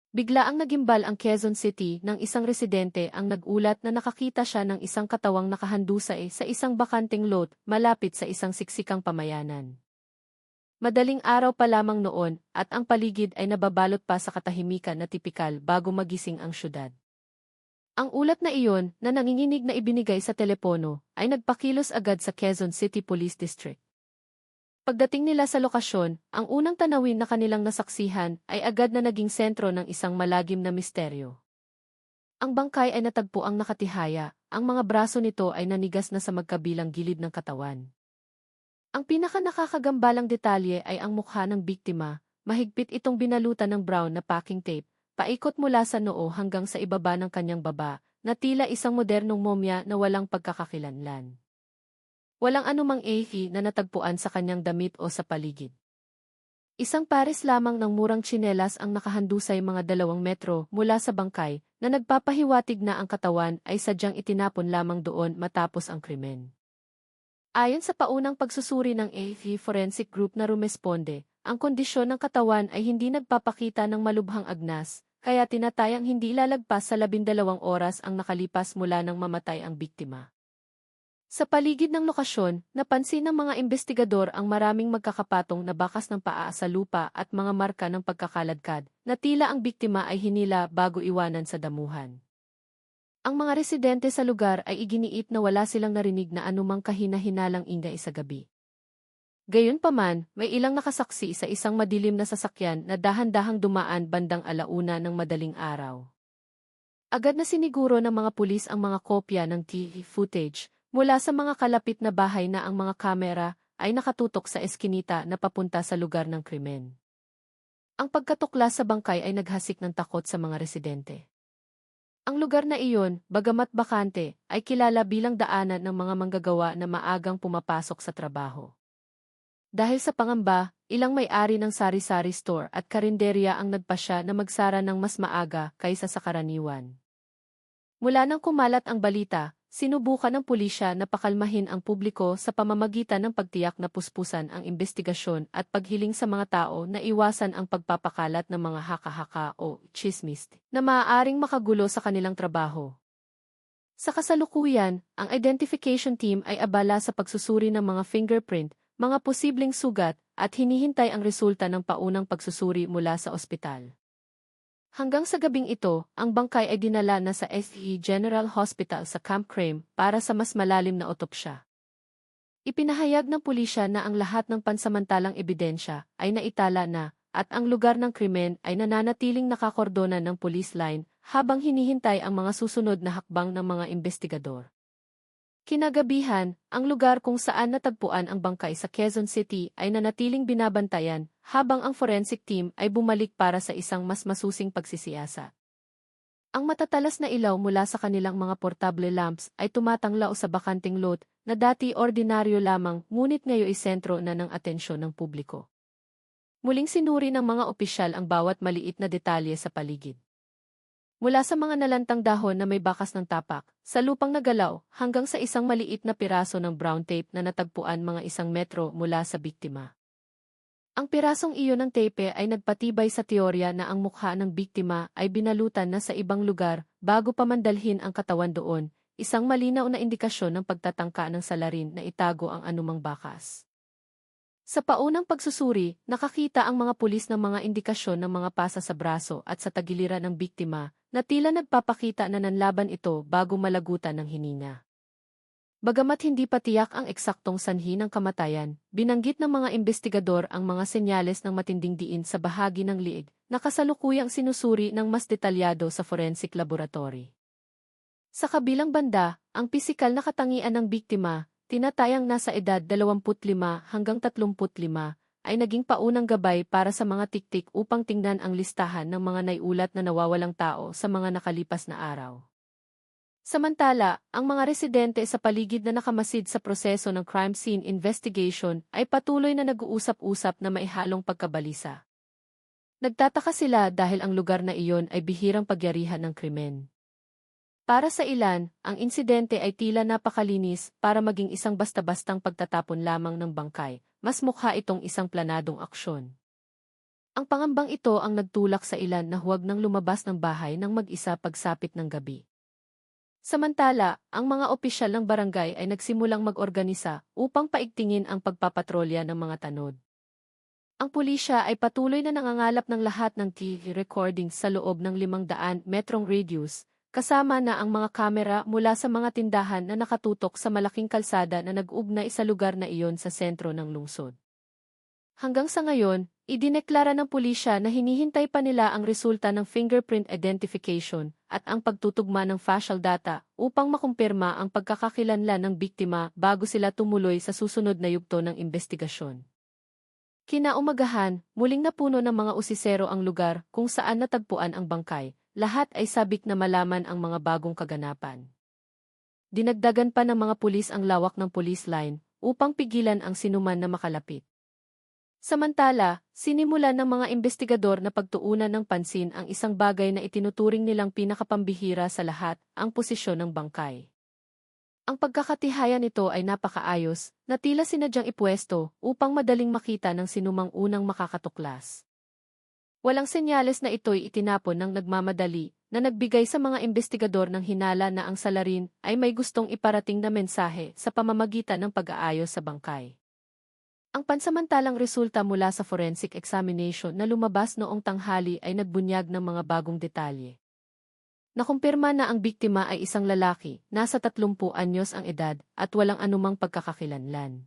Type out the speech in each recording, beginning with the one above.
Biglaang nagimbal ang Quezon City nang isang residente ang nag-ulat na nakakita siya ng isang katawang nakahandusay sa isang bakanteng lot malapit sa isang siksikang pamayanan. Madaling araw pa lamang noon at ang paligid ay nababalot pa sa katahimikan na tipikal bago magising ang syudad. Ang ulat na iyon na nanginginig na ibinigay sa telepono ay nagpakilos agad sa Quezon City Police District. Pagdating nila sa lokasyon, ang unang tanawin na kanilang nasaksihan ay agad na naging sentro ng isang malagim na misteryo. Ang bangkay ay natagpuang nakatihaya, ang mga braso nito ay nanigas na sa magkabilang gilid ng katawan. Ang pinaka-nakakagambalang detalye ay ang mukha ng biktima, mahigpit itong binalutan ng brown na packing tape, paikot mula sa noo hanggang sa ibaba ng kanyang baba, na tila isang modernong momya na walang pagkakakilanlan. Walang anumang ehi na natagpuan sa kanyang damit o sa paligid. Isang pares lamang ng murang tsinelas ang nakahandusay mga 2 metro mula sa bangkay na nagpapahiwatig na ang katawan ay sadyang itinapon lamang doon matapos ang krimen. Ayon sa paunang pagsusuri ng AFP Forensic Group na rumesponde, ang kondisyon ng katawan ay hindi nagpapakita ng malubhang agnas, kaya tinatayang hindi lalagpas sa 12 oras ang nakalipas mula nang mamatay ang biktima. Sa paligid ng lokasyon, napansin ng mga investigador ang maraming magkakapatong na bakas ng paa sa lupa at mga marka ng pagkakaladkad, na tila ang biktima ay hinila bago iwanan sa damuhan. Ang mga residente sa lugar ay iginiit na wala silang narinig na anumang kahina-hinalang ingay sa gabi. Gayunpaman, may ilang nakasaksi sa isang madilim na sasakyan na dahan-dahang dumaan bandang 1:00 ng madaling araw. Agad na siniguro ng mga pulis ang mga kopya ng TV footage mula sa mga kalapit na bahay na ang mga kamera ay nakatutok sa eskinita na papunta sa lugar ng krimen. Ang pagkatuklas sa bangkay ay naghasik ng takot sa mga residente. Ang lugar na iyon, bagamat bakante, ay kilala bilang daanan ng mga manggagawa na maagang pumapasok sa trabaho. Dahil sa pangamba, ilang may-ari ng sari-sari store at karinderya ang nagpasya na magsara ng mas maaga kaysa sa karaniwan. Mula nang kumalat ang balita, sinubukan ng pulisya na pakalmahin ang publiko sa pamamagitan ng pagtiyak na puspusan ang investigasyon at paghiling sa mga tao na iwasan ang pagpapakalat ng mga haka-haka o chismis na maaaring makagulo sa kanilang trabaho. Sa kasalukuyan, ang identification team ay abala sa pagsusuri ng mga fingerprint, mga posibleng sugat, at hinihintay ang resulta ng paunang pagsusuri mula sa ospital. Hanggang sa gabing ito, ang bangkay ay dinala na sa SE General Hospital sa Camp Crame para sa mas malalim na otopsya. Ipinahayag ng pulisya na ang lahat ng pansamantalang ebidensya ay naitala na, at ang lugar ng krimen ay nananatiling nakakordonan ng police line habang hinihintay ang mga susunod na hakbang ng mga investigador. Kinagabihan, ang lugar kung saan natagpuan ang bangkay sa Quezon City ay nanatiling binabantayan, habang ang forensic team ay bumalik para sa isang mas masusing pagsisiyasat. Ang matatalas na ilaw mula sa kanilang mga portable lamps ay tumatanglaw sa bakanting lot na dati ordinaryo lamang ngunit ngayon ay sentro na ng atensyon ng publiko. Muling sinuri ng mga opisyal ang bawat maliit na detalye sa paligid. Mula sa mga nalantang dahon na may bakas ng tapak, sa lupang nagalaw, hanggang sa isang maliit na piraso ng brown tape na natagpuan mga 1 metro mula sa biktima. Ang pirasong iyon ng tape ay nagpatibay sa teorya na ang mukha ng biktima ay binalutan na sa ibang lugar bago pa mandalhin ang katawan doon, isang malinaw na indikasyon ng pagtatangka ng salarin na itago ang anumang bakas. Sa paunang pagsusuri, nakakita ang mga pulis ng mga indikasyon ng mga pasa sa braso at sa tagiliran ng biktima, na tila nagpapakita na nanlaban ito bago malagutan ng hininga. Bagamat hindi pa tiyak ang eksaktong sanhi ng kamatayan, binanggit ng mga investigador ang mga senyales ng matinding diin sa bahagi ng liig, na kasalukuyang sinusuri ng mas detalyado sa forensic laboratory. Sa kabilang banda, ang pisikal na katangian ng biktima, tinatayang nasa edad 25 hanggang 35, ay naging paunang gabay para sa mga tiktik upang tingnan ang listahan ng mga naiulat na nawawalang tao sa mga nakalipas na araw. Samantala, ang mga residente sa paligid na nakamasid sa proseso ng crime scene investigation ay patuloy na nag-uusap-usap na maihalong pagkabalisa. Nagtataka sila dahil ang lugar na iyon ay bihirang pagyarihan ng krimen. Para sa ilan, ang insidente ay tila napakalinis para maging isang basta-bastang pagtatapon lamang ng bangkay, mas mukha itong isang planadong aksyon. Ang pangambang ito ang nagtulak sa ilan na huwag nang lumabas ng bahay ng mag-isa pagsapit ng gabi. Samantala, ang mga opisyal ng barangay ay nagsimulang mag-organisa upang paigtingin ang pagpapatrolya ng mga tanod. Ang pulisya ay patuloy na nangangalap ng lahat ng TV recordings sa loob ng 500 metrong radius, kasama na ang mga kamera mula sa mga tindahan na nakatutok sa malaking kalsada na nag-ugnay sa lugar na iyon sa sentro ng lungsod. Hanggang sa ngayon, idineklara ng pulisya na hinihintay pa nila ang resulta ng fingerprint identification at ang pagtutugma ng facial data upang makumpirma ang pagkakakilanlan ng biktima bago sila tumuloy sa susunod na yugto ng investigasyon. Kinaumagahan, muling napuno ng mga usisero ang lugar kung saan natagpuan ang bangkay. Lahat ay sabik na malaman ang mga bagong kaganapan. Dinagdagan pa ng mga pulis ang lawak ng police line upang pigilan ang sinuman na makalapit. Samantala, sinimulan ng mga investigador na pagtuunan ng pansin ang isang bagay na itinuturing nilang pinakapambihira sa lahat, ang posisyon ng bangkay. Ang pagkakatihayan nito ay napakaayos, na tila sinadyang ipwesto upang madaling makita ng sinumang unang makakatuklas. Walang senyales na ito'y itinapon ng nagmamadali, na nagbigay sa mga investigador ng hinala na ang salarin ay may gustong iparating na mensahe sa pamamagitan ng pag-aayos sa bangkay. Ang pansamantalang resulta mula sa forensic examination na lumabas noong tanghali ay nagbunyag ng mga bagong detalye. Nakumpirma na ang biktima ay isang lalaki, nasa 30 anyos ang edad, at walang anumang pagkakakilanlan.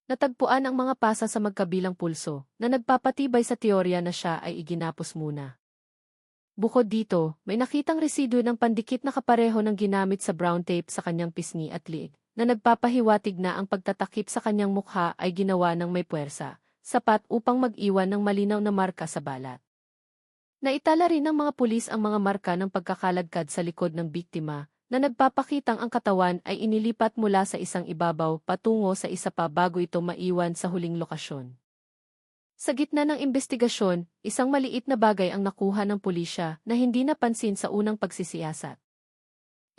Natagpuan ang mga pasa sa magkabilang pulso, na nagpapatibay sa teorya na siya ay iginapos muna. Bukod dito, may nakitang residuo ng pandikit na kapareho ng ginamit sa brown tape sa kanyang pisngi at liig, na nagpapahiwatig na ang pagtatakip sa kanyang mukha ay ginawa ng may puwersa, sapat upang mag-iwan ng malinaw na marka sa balat. Naitala rin ng mga pulis ang mga marka ng pagkakalagkad sa likod ng biktima, na nagpapakitang ang katawan ay inilipat mula sa isang ibabaw patungo sa isa pa bago ito maiwan sa huling lokasyon. Sa gitna ng investigasyon, isang maliit na bagay ang nakuha ng pulisya na hindi napansin sa unang pagsisiyasat.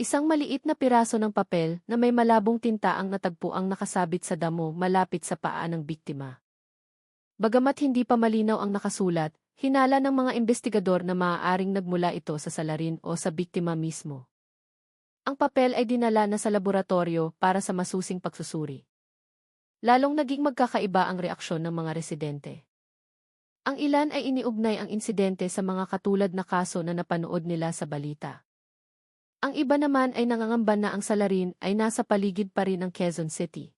Isang maliit na piraso ng papel na may malabong tinta ang natagpuang nakasabit sa damo malapit sa paa ng biktima. Bagamat hindi pa malinaw ang nakasulat, hinala ng mga investigador na maaaring nagmula ito sa salarin o sa biktima mismo. Ang papel ay dinala na sa laboratorio para sa masusing pagsusuri. Lalong naging magkakaiba ang reaksyon ng mga residente. Ang ilan ay iniugnay ang insidente sa mga katulad na kaso na napanood nila sa balita. Ang iba naman ay nangangamba na ang salarin ay nasa paligid pa rin ng Quezon City.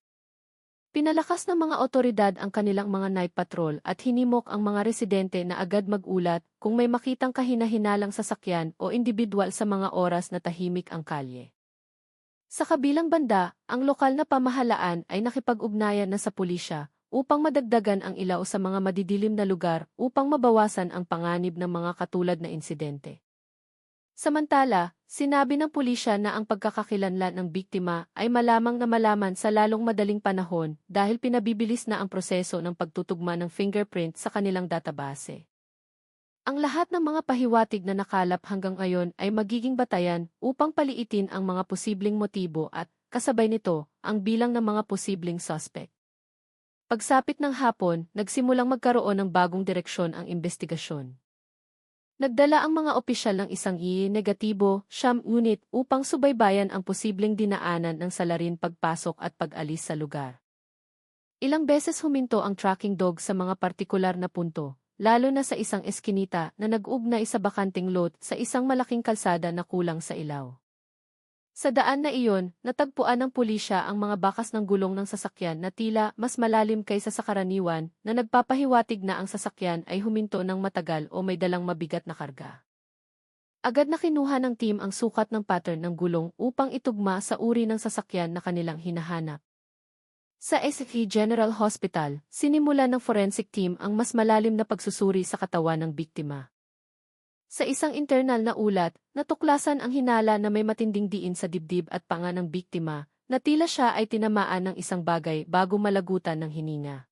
Pinalakas ng mga otoridad ang kanilang mga night patrol at hinimok ang mga residente na agad mag-ulat kung may makitang kahina-hinalang sasakyan o individual sa mga oras na tahimik ang kalye. Sa kabilang banda, ang lokal na pamahalaan ay nakipag-ugnayan na sa pulisya upang madagdagan ang ilaw sa mga madidilim na lugar upang mabawasan ang panganib ng mga katulad na insidente. Samantala, sinabi ng pulisya na ang pagkakakilanlan ng biktima ay malamang na malaman sa lalong madaling panahon dahil pinabibilis na ang proseso ng pagtutugma ng fingerprint sa kanilang database. Ang lahat ng mga pahiwatig na nakalap hanggang ngayon ay magiging batayan upang paliitin ang mga posibleng motibo at, kasabay nito, ang bilang ng mga posibleng suspect. Pagsapit ng hapon, nagsimulang magkaroon ng bagong direksyon ang investigasyon. Nagdala ang mga opisyal ng isang negatibo, unit upang subaybayan ang posibleng dinaanan ng salarin pagpasok at pag-alis sa lugar. Ilang beses huminto ang tracking dog sa mga partikular na punto, lalo na sa isang eskinita na nag-ugnay sa bakanting lot sa isang malaking kalsada na kulang sa ilaw. Sa daan na iyon, natagpuan ng pulisya ang mga bakas ng gulong ng sasakyan na tila mas malalim kaysa sa karaniwan na nagpapahiwatig na ang sasakyan ay huminto ng matagal o may dalang mabigat na karga. Agad na kinuha ng team ang sukat ng pattern ng gulong upang itugma sa uri ng sasakyan na kanilang hinahanap. Sa SFE General Hospital, sinimula ng forensic team ang mas malalim na pagsusuri sa katawan ng biktima. Sa isang internal na ulat, natuklasan ang hinala na may matinding diin sa dibdib at panga ng biktima, na tila siya ay tinamaan ng isang bagay bago malagutan ng hininga.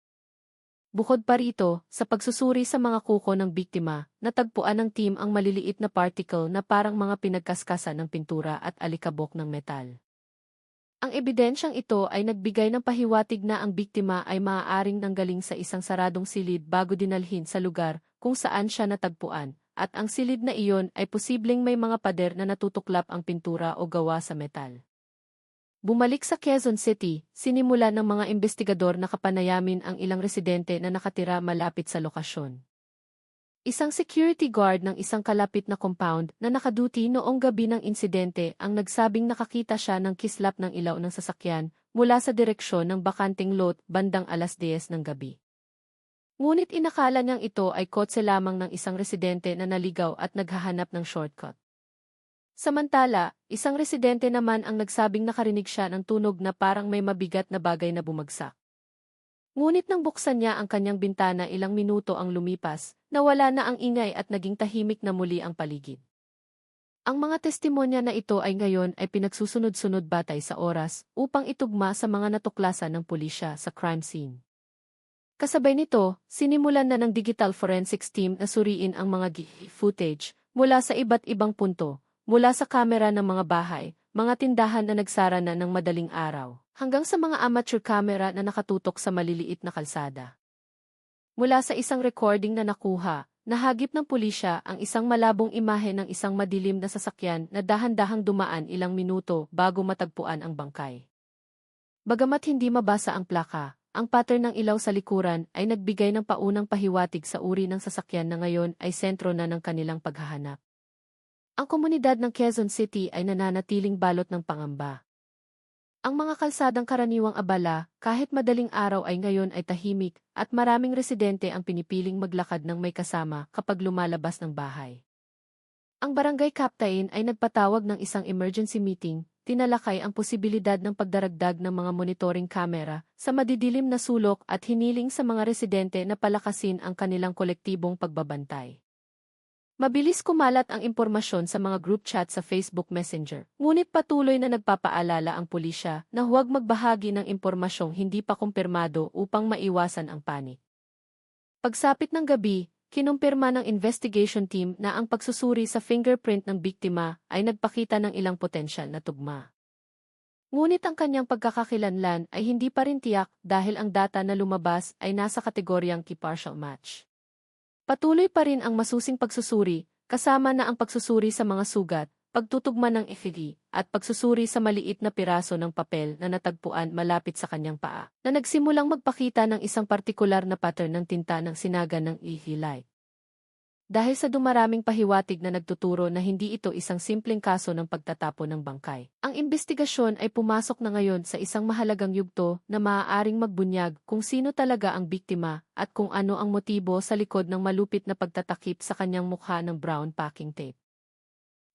Bukod pa rito, sa pagsusuri sa mga kuko ng biktima, natagpuan ng team ang maliliit na particle na parang mga pinagkaskasan ng pintura at alikabok ng metal. Ang ebidensyang ito ay nagbigay ng pahiwatig na ang biktima ay maaaring nanggaling sa isang saradong silid bago dinalhin sa lugar kung saan siya natagpuan, at ang silid na iyon ay posibleng may mga pader na natutuklap ang pintura o gawa sa metal. Bumalik sa Quezon City, sinimula ng mga investigador na kapanayamin ang ilang residente na nakatira malapit sa lokasyon. Isang security guard ng isang kalapit na compound na nakaduty noong gabi ng insidente ang nagsabing nakakita siya ng kislap ng ilaw ng sasakyan mula sa direksyon ng bakanting lot bandang 10:00 ng gabi. Ngunit inakala niyang ito ay kotse lamang ng isang residente na naligaw at naghahanap ng shortcut. Samantala, isang residente naman ang nagsabing nakarinig siya ng tunog na parang may mabigat na bagay na bumagsak. Ngunit nang buksan niya ang kanyang bintana ilang minuto ang lumipas, nawala na ang ingay at naging tahimik na muli ang paligid. Ang mga testimonya na ito ay ngayon ay pinagsusunod-sunod batay sa oras upang itugma sa mga natuklasan ng pulisya sa crime scene. Kasabay nito, sinimulan na ng digital forensics team na suriin ang mga footage mula sa iba't ibang punto, mula sa kamera ng mga bahay, mga tindahan na nagsara na ng madaling araw, hanggang sa mga amateur camera na nakatutok sa maliliit na kalsada. Mula sa isang recording na nakuha, nahagip ng pulisya ang isang malabong imahe ng isang madilim na sasakyan na dahan-dahang dumaan ilang minuto bago matagpuan ang bangkay. Bagamat hindi mabasa ang plaka, ang pattern ng ilaw sa likuran ay nagbigay ng paunang pahiwatig sa uri ng sasakyan na ngayon ay sentro na ng kanilang paghahanap. Ang komunidad ng Quezon City ay nananatiling balot ng pangamba. Ang mga kalsadang karaniwang abala, kahit madaling araw ay ngayon ay tahimik, at maraming residente ang pinipiling maglakad ng may kasama kapag lumalabas ng bahay. Ang barangay captain ay nagpatawag ng isang emergency meeting, tinalakay ang posibilidad ng pagdaragdag ng mga monitoring camera sa madidilim na sulok at hiniling sa mga residente na palakasin ang kanilang kolektibong pagbabantay. Mabilis kumalat ang impormasyon sa mga group chat sa Facebook Messenger, ngunit patuloy na nagpapaalala ang pulisya na huwag magbahagi ng impormasyong hindi pa kumpirmado upang maiwasan ang panik. Pagsapit ng gabi, kinumpirma ng investigation team na ang pagsusuri sa fingerprint ng biktima ay nagpakita ng ilang potensyal na tugma. Ngunit ang kanyang pagkakakilanlan ay hindi pa rin tiyak dahil ang data na lumabas ay nasa kategoryang key partial match. Patuloy pa rin ang masusing pagsusuri, kasama na ang pagsusuri sa mga sugat, pagtutugma ng EKG, at pagsusuri sa maliit na piraso ng papel na natagpuan malapit sa kanyang paa, na nagsimulang magpakita ng isang partikular na pattern ng tinta ng sinaga ng EV light. Dahil sa dumaraming pahiwatig na nagtuturo na hindi ito isang simpleng kaso ng pagtatapon ng bangkay, ang investigasyon ay pumasok na ngayon sa isang mahalagang yugto na maaaring magbunyag kung sino talaga ang biktima at kung ano ang motibo sa likod ng malupit na pagtatakip sa kanyang mukha ng brown packing tape.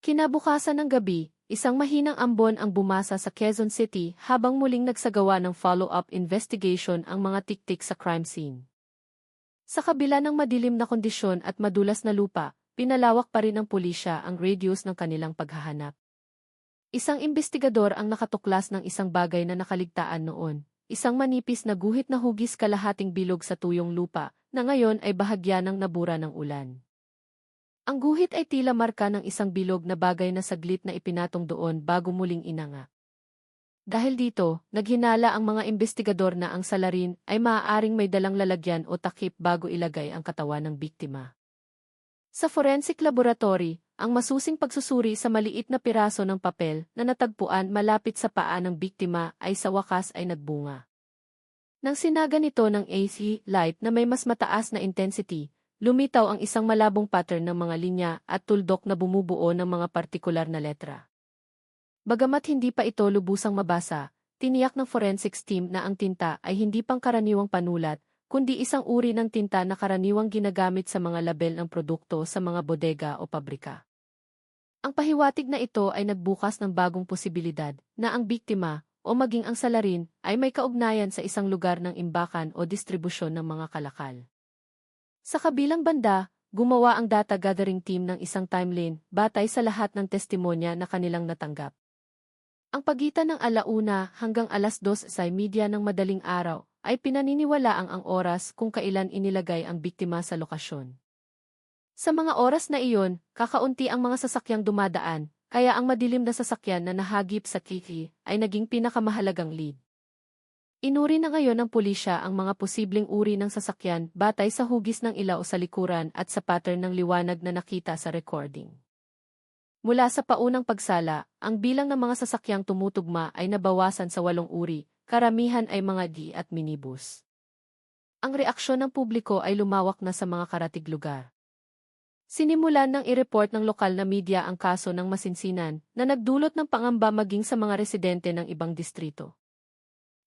Kinabukasan ng gabi, isang mahinang ambon ang bumasa sa Quezon City habang muling nagsagawa ng follow-up investigation ang mga tiktik sa crime scene. Sa kabila ng madilim na kondisyon at madulas na lupa, pinalawak pa rin ng pulisya ang radius ng kanilang paghahanap. Isang investigador ang nakatuklas ng isang bagay na nakaligtaan noon, isang manipis na guhit na hugis kalahating bilog sa tuyong lupa, na ngayon ay bahagya ng nabura ng ulan. Ang guhit ay tila marka ng isang bilog na bagay na saglit na ipinatong doon bago muling inanga. Dahil dito, naghinala ang mga investigador na ang salarin ay maaaring may dalang lalagyan o takip bago ilagay ang katawan ng biktima. Sa forensic laboratory, ang masusing pagsusuri sa maliit na piraso ng papel na natagpuan malapit sa paa ng biktima ay sa wakas ay nagbunga. Nang sinaga nito ng AC light na may mas mataas na intensity, lumitaw ang isang malabong pattern ng mga linya at tuldok na bumubuo ng mga partikular na letra. Bagamat hindi pa ito lubusang mabasa, tiniyak ng forensics team na ang tinta ay hindi pangkaraniwang panulat, kundi isang uri ng tinta na karaniwang ginagamit sa mga label ng produkto sa mga bodega o pabrika. Ang pahiwatig na ito ay nagbukas ng bagong posibilidad na ang biktima o maging ang salarin ay may kaugnayan sa isang lugar ng imbakan o distribusyon ng mga kalakal. Sa kabilang banda, gumawa ang data gathering team ng isang timeline batay sa lahat ng testimonya na kanilang natanggap. Ang pagitan ng 1:00 hanggang 2:30 ng madaling araw ay pinaniniwalaang ang oras kung kailan inilagay ang biktima sa lokasyon. Sa mga oras na iyon, kakaunti ang mga sasakyang dumadaan, kaya ang madilim na sasakyan na nahagip sa Kiki ay naging pinakamahalagang lead. Inuri na ngayon ng pulisya ang mga posibleng uri ng sasakyan batay sa hugis ng ilaw sa likuran at sa pattern ng liwanag na nakita sa recording. Mula sa paunang pagsala, ang bilang ng mga sasakyang tumutugma ay nabawasan sa 8 uri, karamihan ay mga D at minibus. Ang reaksyon ng publiko ay lumawak na sa mga karatig lugar. Sinimulan ng i-report ng lokal na media ang kaso ng masinsinan na nagdulot ng pangamba maging sa mga residente ng ibang distrito.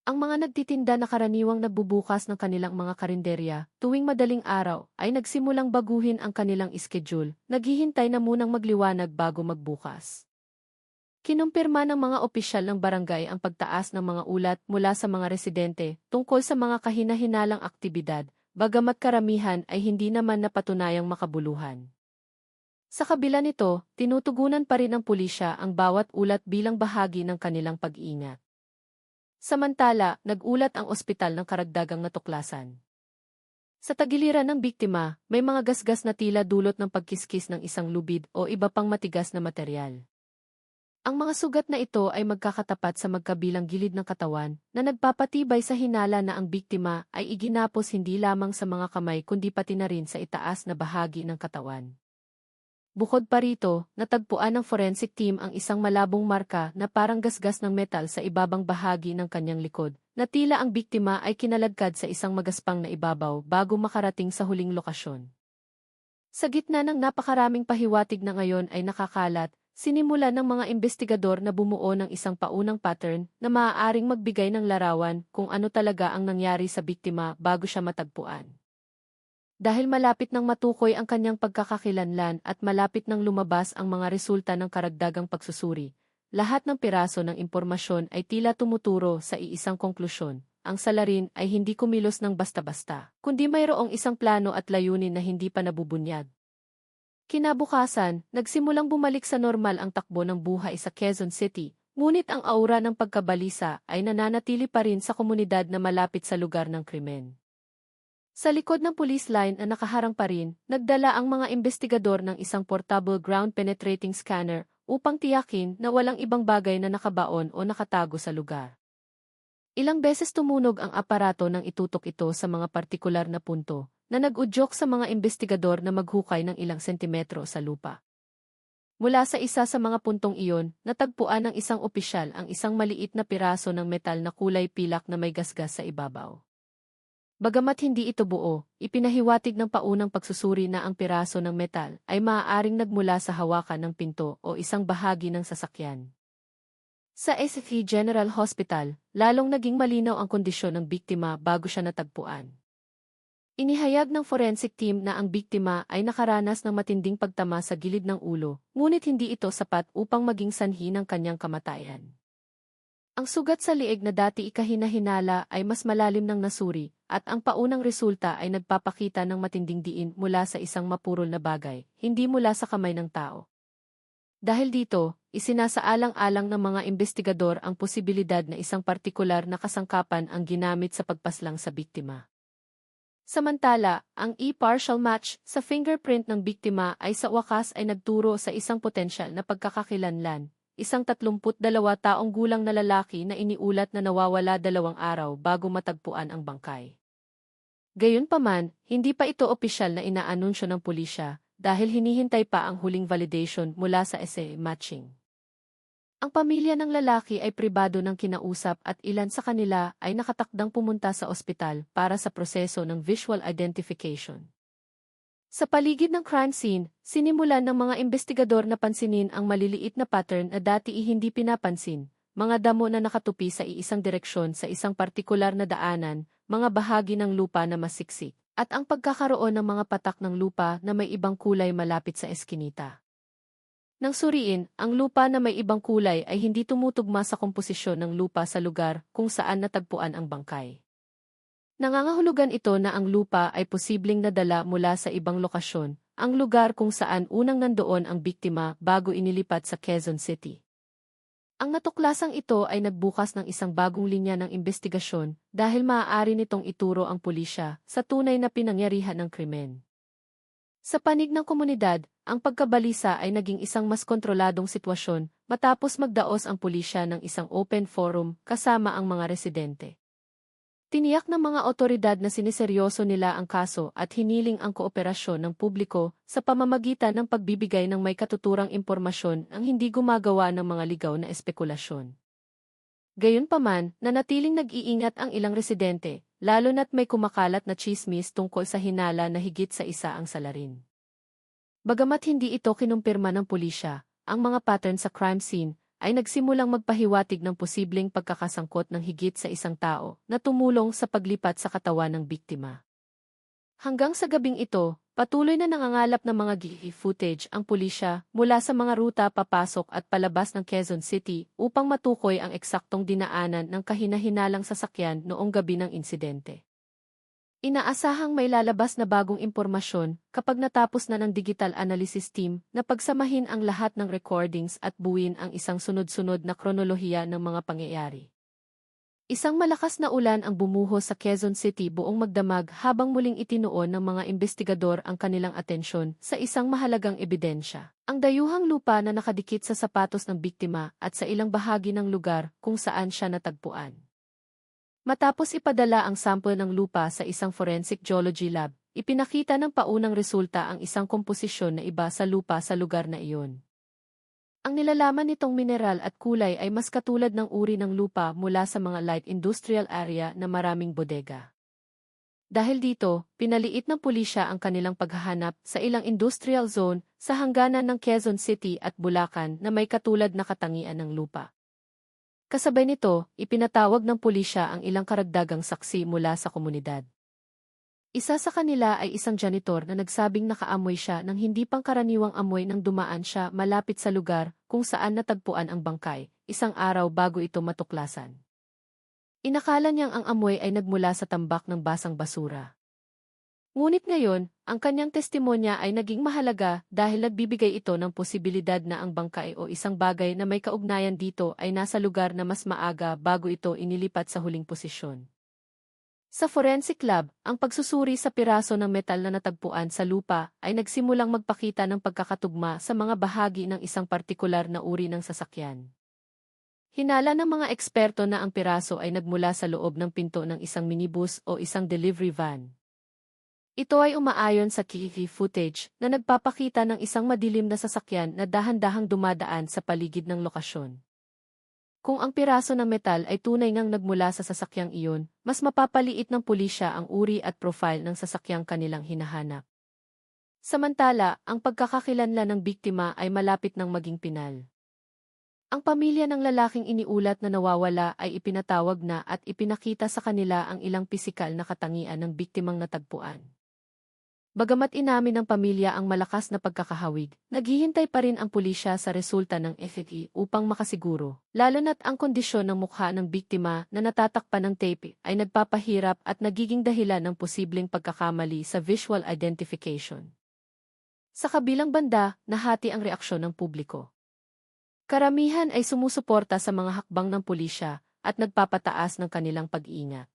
Ang mga nagtitinda na karaniwang nagbubukas ng kanilang mga karinderya tuwing madaling araw ay nagsimulang baguhin ang kanilang schedule, naghihintay na munang magliwanag bago magbukas. Kinumpirma ng mga opisyal ng barangay ang pagtaas ng mga ulat mula sa mga residente tungkol sa mga kahina-hinalang aktibidad, bagamat karamihan ay hindi naman napatunayang makabuluhan. Sa kabila nito, tinutugunan pa rin ng pulisya ang bawat ulat bilang bahagi ng kanilang pag-iingat. Samantala, nag-ulat ang ospital ng karagdagang natuklasan. Sa tagiliran ng biktima, may mga gasgas na tila dulot ng pagkiskis ng isang lubid o iba pang matigas na materyal. Ang mga sugat na ito ay magkakatapat sa magkabilang gilid ng katawan na nagpapatibay sa hinala na ang biktima ay iginapos hindi lamang sa mga kamay kundi pati na rin sa itaas na bahagi ng katawan. Bukod pa rito, natagpuan ng forensic team ang isang malabong marka na parang gasgas ng metal sa ibabang bahagi ng kanyang likod, na tila ang biktima ay kinaladkad sa isang magaspang na ibabaw bago makarating sa huling lokasyon. Sa gitna ng napakaraming pahiwatig na ngayon ay nakakalat, sinimulan ng mga investigador na bumuo ng isang paunang pattern na maaaring magbigay ng larawan kung ano talaga ang nangyari sa biktima bago siya matagpuan. Dahil malapit nang matukoy ang kanyang pagkakakilanlan at malapit nang lumabas ang mga resulta ng karagdagang pagsusuri, lahat ng piraso ng impormasyon ay tila tumuturo sa iisang konklusyon. Ang salarin ay hindi kumilos ng basta-basta, kundi mayroong isang plano at layunin na hindi pa nabubunyag. Kinabukasan, nagsimulang bumalik sa normal ang takbo ng buhay sa Quezon City, ngunit ang aura ng pagkabalisa ay nananatili pa rin sa komunidad na malapit sa lugar ng krimen. Sa likod ng police line na nakaharang pa rin, nagdala ang mga investigador ng isang portable ground-penetrating scanner upang tiyakin na walang ibang bagay na nakabaon o nakatago sa lugar. Ilang beses tumunog ang aparato nang itutok ito sa mga partikular na punto, na nag-udyok sa mga investigador na maghukay ng ilang sentimetro sa lupa. Mula sa isa sa mga puntong iyon, natagpuan ng isang opisyal ang isang maliit na piraso ng metal na kulay pilak na may gasgas sa ibabaw. Bagamat hindi ito buo, ipinahiwatig ng paunang pagsusuri na ang piraso ng metal ay maaaring nagmula sa hawakan ng pinto o isang bahagi ng sasakyan. Sa SFE General Hospital, lalong naging malinaw ang kondisyon ng biktima bago siya natagpuan. Inihayag ng forensic team na ang biktima ay nakaranas ng matinding pagtama sa gilid ng ulo, ngunit hindi ito sapat upang maging sanhi ng kanyang kamatayan. Ang sugat sa liig na dati ikahina-hinala ay mas malalim ng nasuri, at ang paunang resulta ay nagpapakita ng matinding diin mula sa isang mapurol na bagay, hindi mula sa kamay ng tao. Dahil dito, isinasaalang-alang ng mga investigador ang posibilidad na isang partikular na kasangkapan ang ginamit sa pagpaslang sa biktima. Samantala, ang partial match sa fingerprint ng biktima ay sa wakas ay nagturo sa isang potensyal na pagkakakilanlan. Isang 32 taong gulang na lalaki na iniulat na nawawala 2 araw bago matagpuan ang bangkay. Gayunpaman, hindi pa ito opisyal na inaanunsyo ng pulisya dahil hinihintay pa ang huling validation mula sa SA matching. Ang pamilya ng lalaki ay pribado ng kinausap at ilan sa kanila ay nakatakdang pumunta sa ospital para sa proseso ng visual identification. Sa paligid ng crime scene, sinimulan ng mga investigador na pansinin ang maliliit na pattern na dati hindi pinapansin, mga damo na nakatupi sa iisang direksyon sa isang partikular na daanan, mga bahagi ng lupa na masiksik, at ang pagkakaroon ng mga patak ng lupa na may ibang kulay malapit sa eskinita. Nang suriin, ang lupa na may ibang kulay ay hindi tumutugma sa komposisyon ng lupa sa lugar kung saan natagpuan ang bangkay. Nangangahulugan ito na ang lupa ay posibleng nadala mula sa ibang lokasyon, ang lugar kung saan unang nandoon ang biktima bago inilipat sa Quezon City. Ang natuklasang ito ay nagbukas ng isang bagong linya ng investigasyon dahil maaari nitong ituro ang pulisya sa tunay na pinangyarihan ng krimen. Sa panig ng komunidad, ang pagkabalisa ay naging isang mas kontroladong sitwasyon matapos magdaos ang pulisya ng isang open forum kasama ang mga residente. Tiniyak ng mga otoridad na siniseryoso nila ang kaso at hiniling ang kooperasyon ng publiko sa pamamagitan ng pagbibigay ng may katuturang impormasyon ang hindi gumagawa ng mga ligaw na espekulasyon. Gayunpaman, nanatiling nag-iingat ang ilang residente, lalo na't may kumakalat na tsismis tungkol sa hinala na higit sa isa ang salarin. Bagamat hindi ito kinumpirma ng pulisya, ang mga pattern sa crime scene ay nagsimulang magpahiwatig ng posibleng pagkakasangkot ng higit sa isang tao na tumulong sa paglipat sa katawan ng biktima. Hanggang sa gabing ito, patuloy na nangangalap ng mga footage ang pulisya mula sa mga ruta papasok at palabas ng Quezon City upang matukoy ang eksaktong dinaanan ng kahina-hinalang sasakyan noong gabi ng insidente. Inaasahang may lalabas na bagong impormasyon kapag natapos na ng digital analysis team na pagsamahin ang lahat ng recordings at buuin ang isang sunod-sunod na kronolohiya ng mga pangyayari. Isang malakas na ulan ang bumuhos sa Quezon City buong magdamag habang muling itinuon ng mga investigador ang kanilang atensyon sa isang mahalagang ebidensya. Ang dayuhang lupa na nakadikit sa sapatos ng biktima at sa ilang bahagi ng lugar kung saan siya natagpuan. Matapos ipadala ang sample ng lupa sa isang forensic geology lab, ipinakita ng paunang resulta ang isang komposisyon na iba sa lupa sa lugar na iyon. Ang nilalaman nitong mineral at kulay ay mas katulad ng uri ng lupa mula sa mga light industrial area na maraming bodega. Dahil dito, pinaliit ng pulisya ang kanilang paghahanap sa ilang industrial zone sa hangganan ng Quezon City at Bulacan na may katulad na katangian ng lupa. Kasabay nito, ipinatawag ng pulisya ang ilang karagdagang saksi mula sa komunidad. Isa sa kanila ay isang janitor na nagsabing nakaamoy siya ng hindi pangkaraniwang amoy nang dumaan siya malapit sa lugar kung saan natagpuan ang bangkay, isang araw bago ito matuklasan. Inakala niyang ang amoy ay nagmula sa tambak ng basang basura. Ngunit ngayon, ang kanyang testimonya ay naging mahalaga dahil nagbibigay ito ng posibilidad na ang bangkay o isang bagay na may kaugnayan dito ay nasa lugar na mas maaga bago ito inilipat sa huling posisyon. Sa forensic lab, ang pagsusuri sa piraso ng metal na natagpuan sa lupa ay nagsimulang magpakita ng pagkakatugma sa mga bahagi ng isang partikular na uri ng sasakyan. Hinala ng mga eksperto na ang piraso ay nagmula sa loob ng pinto ng isang minibus o isang delivery van. Ito ay umaayon sa footage na nagpapakita ng isang madilim na sasakyan na dahan-dahang dumadaan sa paligid ng lokasyon. Kung ang piraso ng metal ay tunay ngang nagmula sa sasakyang iyon, mas mapapaliit ng pulisya ang uri at profile ng sasakyang kanilang hinahanap. Samantala, ang pagkakakilanlan ng biktima ay malapit ng maging pinal. Ang pamilya ng lalaking iniulat na nawawala ay ipinatawag na at ipinakita sa kanila ang ilang pisikal na katangian ng biktimang natagpuan. Bagamat inamin ng pamilya ang malakas na pagkakahawig, naghihintay pa rin ang pulisya sa resulta ng FFE upang makasiguro, lalo na't ang kondisyon ng mukha ng biktima na natatakpan ng tape ay nagpapahirap at nagiging dahilan ng posibleng pagkakamali sa visual identification. Sa kabilang banda, nahati ang reaksyon ng publiko. Karamihan ay sumusuporta sa mga hakbang ng pulisya at nagpapataas ng kanilang pag-iingat.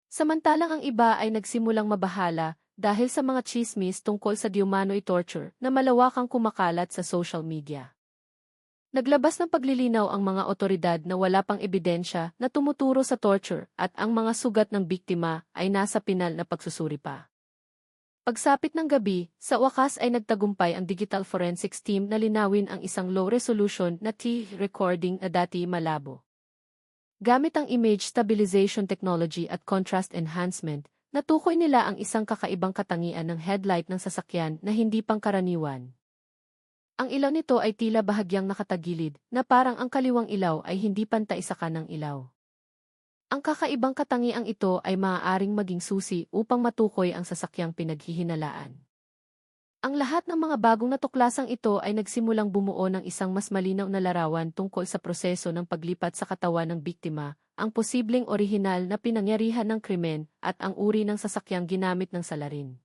Samantalang ang iba ay nagsimulang mabahala dahil sa mga chismis tungkol sa diumano'y torture na malawakang kumakalat sa social media. Naglabas ng paglilinaw ang mga otoridad na wala pang ebidensya na tumuturo sa torture at ang mga sugat ng biktima ay nasa pinal na pagsusuri pa. Pagsapit ng gabi, sa wakas ay nagtagumpay ang digital forensics team na linawin ang isang low-resolution na recording na dati malabo. Gamit ang image stabilization technology at contrast enhancement, natukoy nila ang isang kakaibang katangian ng headlight ng sasakyan na hindi pangkaraniwan. Ang ilaw nito ay tila bahagyang nakatagilid, na parang ang kaliwang ilaw ay hindi pantay sa kanang ilaw. Ang kakaibang katangiang ito ay maaaring maging susi upang matukoy ang sasakyang pinaghihinalaan. Ang lahat ng mga bagong natuklasang ito ay nagsimulang bumuo ng isang mas malinaw na larawan tungkol sa proseso ng paglipat sa katawan ng biktima, ang posibleng orihinal na pinangyarihan ng krimen at ang uri ng sasakyang ginamit ng salarin.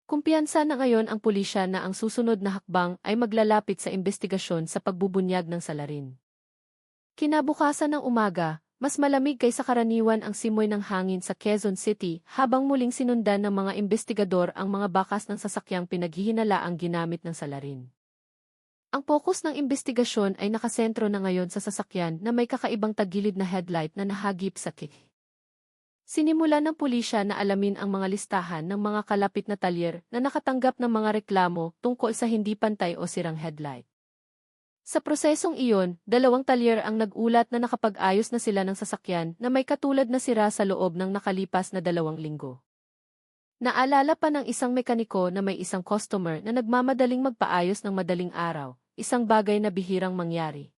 Kumpiyansa na ngayon ang pulisya na ang susunod na hakbang ay maglalapit sa investigasyon sa pagbubunyag ng salarin. Kinabukasan ng umaga, mas malamig kaysa karaniwan ang simoy ng hangin sa Quezon City habang muling sinundan ng mga investigador ang mga bakas ng sasakyang pinaghihinalaang ginamit ng salarin. Ang pokus ng investigasyon ay nakasentro na ngayon sa sasakyan na may kakaibang tagilid na headlight na nahagip sa kik. Sinimula ng pulisya na alamin ang mga listahan ng mga kalapit na talyer na nakatanggap ng mga reklamo tungkol sa hindi pantay o sirang headlight. Sa prosesong iyon, 2 talyer ang nag-ulat na nakapag-ayos na sila ng sasakyan na may katulad na sira sa loob ng nakalipas na 2 linggo. Naalala pa ng isang mekaniko na may isang customer na nagmamadaling magpaayos ng madaling araw, isang bagay na bihirang mangyari.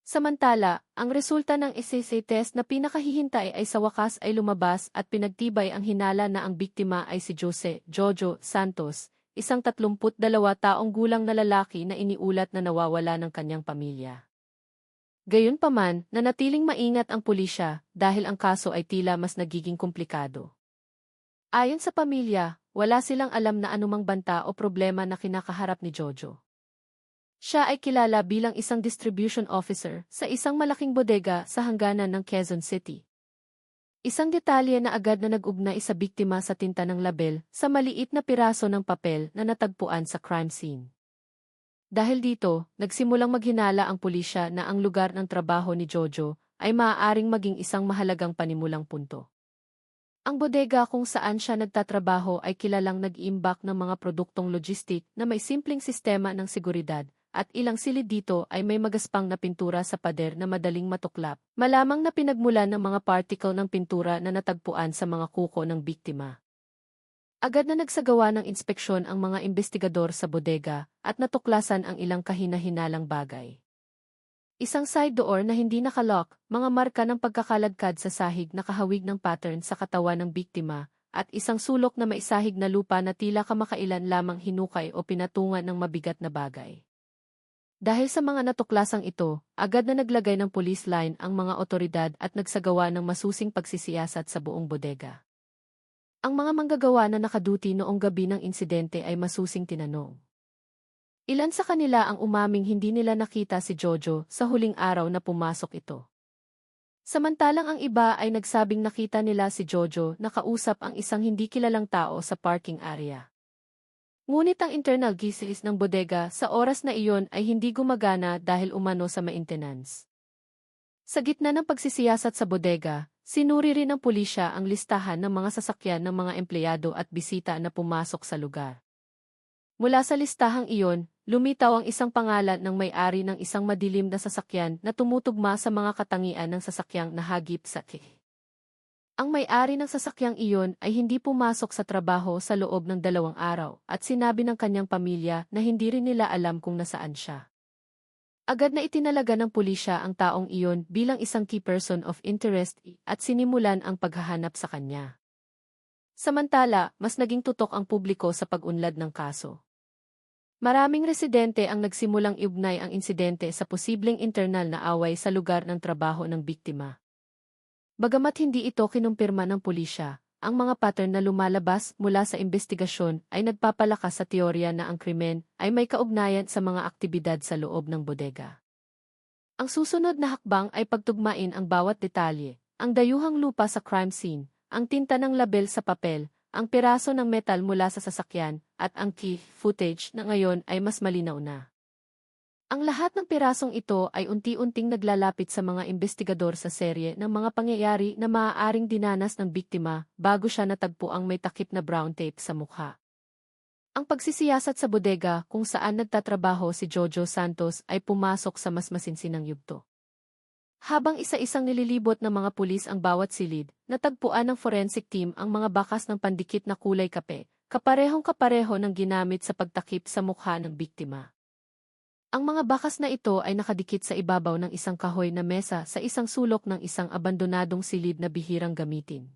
Samantala, ang resulta ng SSA test na pinakahihintay ay sa wakas ay lumabas at pinagtibay ang hinala na ang biktima ay si Jojo Santos, isang 32 taong gulang na lalaki na iniulat na nawawala ng kanyang pamilya. Gayunpaman, nanatiling maingat ang pulisya dahil ang kaso ay tila mas nagiging komplikado. Ayon sa pamilya, wala silang alam na anumang banta o problema na kinakaharap ni Jojo. Siya ay kilala bilang isang distribution officer sa isang malaking bodega sa hangganan ng Quezon City. Isang detalye na agad na nag-ugnay sa biktima sa tinta ng label sa maliit na piraso ng papel na natagpuan sa crime scene. Dahil dito, nagsimulang maghinala ang pulisya na ang lugar ng trabaho ni Jojo ay maaaring maging isang mahalagang panimulang punto. Ang bodega kung saan siya nagtatrabaho ay kilalang nag-iimbak ng mga produktong logistik na may simpleng sistema ng seguridad, at ilang silid dito ay may magaspang na pintura sa pader na madaling matuklap, malamang na pinagmulan ng mga particle ng pintura na natagpuan sa mga kuko ng biktima. Agad na nagsagawa ng inspeksyon ang mga investigador sa bodega at natuklasan ang ilang kahina-hinalang bagay. Isang side door na hindi nakalock, mga marka ng pagkakaladkad sa sahig na kahawig ng pattern sa katawan ng biktima, at isang sulok na maisahig na lupa na tila kamakailan lamang hinukay o pinatungan ng mabigat na bagay. Dahil sa mga natuklasang ito, agad na naglagay ng police line ang mga otoridad at nagsagawa ng masusing pagsisiyasat sa buong bodega. Ang mga manggagawa na nakaduty noong gabi ng insidente ay masusing tinanong. Ilan sa kanila ang umaming hindi nila nakita si Jojo sa huling araw na pumasok ito. Samantalang ang iba ay nagsabing nakita nila si Jojo na kausap ang isang hindi kilalang tao sa parking area. Ngunit ang internal gisis ng bodega sa oras na iyon ay hindi gumagana dahil umano sa maintenance. Sa gitna ng pagsisiyasat sa bodega, sinuri rin ng pulisya ang listahan ng mga sasakyan ng mga empleyado at bisita na pumasok sa lugar. Mula sa listahang iyon, lumitaw ang isang pangalan ng may-ari ng isang madilim na sasakyan na tumutugma sa mga katangian ng sasakyang nahagip sa kih. Ang may-ari ng sasakyang iyon ay hindi pumasok sa trabaho sa loob ng 2 araw at sinabi ng kanyang pamilya na hindi rin nila alam kung nasaan siya. Agad na itinalaga ng pulisya ang taong iyon bilang isang key person of interest at sinimulan ang paghahanap sa kanya. Samantala, mas naging tutok ang publiko sa pag-unlad ng kaso. Maraming residente ang nagsimulang iugnay ang insidente sa posibleng internal na away sa lugar ng trabaho ng biktima. Bagamat hindi ito kinumpirma ng pulisya, ang mga pattern na lumalabas mula sa investigasyon ay nagpapalakas sa teorya na ang krimen ay may kaugnayan sa mga aktibidad sa loob ng bodega. Ang susunod na hakbang ay pagtugmain ang bawat detalye, ang dayuhang lupa sa crime scene, ang tinta ng label sa papel, ang piraso ng metal mula sa sasakyan, at ang key footage na ngayon ay mas malinaw na. Ang lahat ng pirasong ito ay unti-unting naglalapit sa mga investigador sa serye ng mga pangyayari na maaaring dinanas ng biktima bago siya natagpo ang may takip na brown tape sa mukha. Ang pagsisiyasat sa bodega kung saan nagtatrabaho si Jojo Santos ay pumasok sa mas masinsinang yugto. Habang isa-isang nililibot ng mga pulis ang bawat silid, natagpuan ng forensic team ang mga bakas ng pandikit na kulay kape, kaparehong-kapareho ng ginamit sa pagtakip sa mukha ng biktima. Ang mga bakas na ito ay nakadikit sa ibabaw ng isang kahoy na mesa sa isang sulok ng isang abandonadong silid na bihirang gamitin.